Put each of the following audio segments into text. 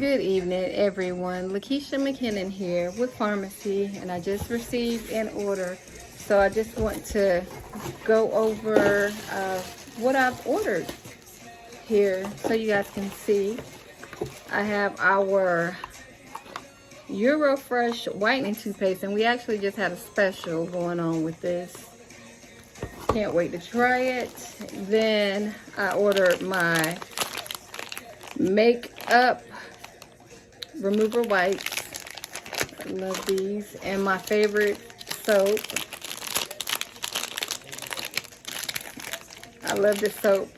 Good evening, everyone. Lakeisha McKinnon here with FARMASI, and I just received an order. So I just want to go over what I've ordered here so you guys can see. I have our Eurofresh Whitening Toothpaste, and we actually just had a special going on with this. Can't wait to try it. Then I ordered my makeup remover wipes. I love these. And my favorite soap. I love this soap.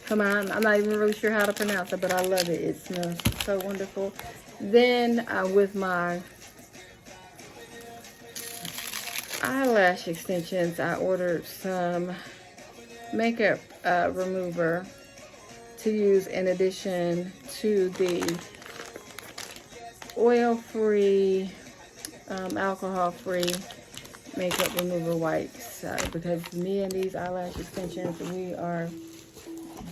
Come on, I'm not even really sure how to pronounce it, but I love it. It smells so wonderful. Then with my eyelash extensions, I ordered some makeup remover to use in addition to the oil-free, alcohol-free makeup remover wipes, because me and these eyelash extensions, we are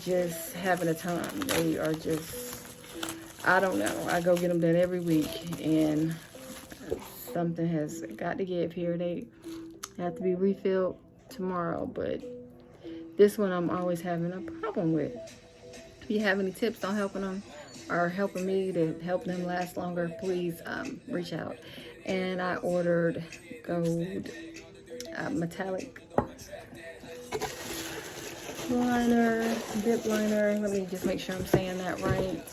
just having a time. They are just, I don't know, I go get them done every week, and something has got to give here. They have to be refilled tomorrow, but this one I'm always having a problem with. If you have any tips on helping them or helping me to help them last longer, please reach out. And I ordered gold metallic liner, dip liner. Let me just make sure I'm saying that right.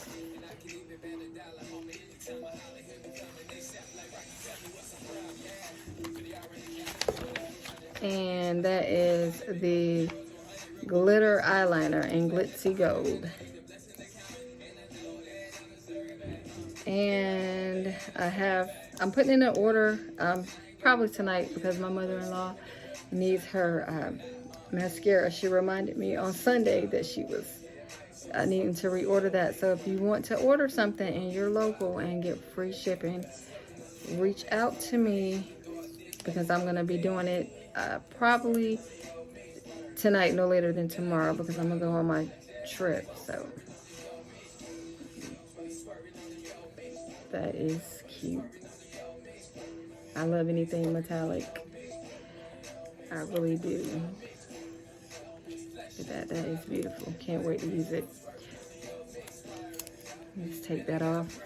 And that is the glitter eyeliner in Glitzy Gold. And I'm putting in an order probably tonight because my mother-in-law needs her mascara. She reminded me on Sunday that she was needing to reorder that. So if you want to order something and you're local and get free shipping, reach out to me because I'm going to be doing it probably tonight, no later than tomorrow, because I'm going to go on my trip. So that is cute. I love anything metallic. I really do. That is beautiful. Can't wait to use it. Let's take that off.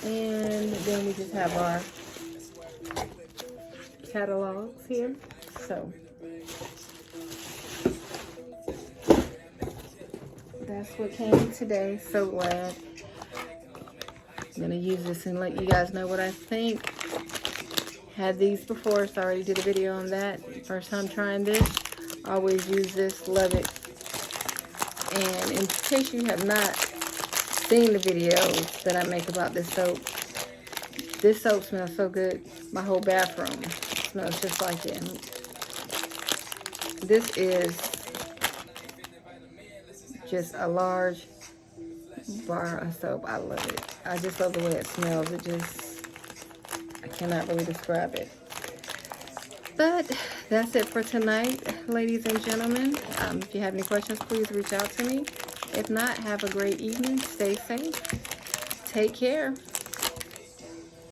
And then we just have our catalogs here. So that's what came today. So glad. I'm gonna use this and let you guys know what I think. Had these before, so I already did a video on that. First time trying this. Always use this, love it. And in case you have not seen the videos that I make about this soap smells so good. My whole bathroom smells just like it. This is just a large bar of soap. I love it. I just love the way it smells. I cannot really describe it. But that's it for tonight, ladies and gentlemen. If you have any questions, please reach out to me. If not, have a great evening. Stay safe. Take care.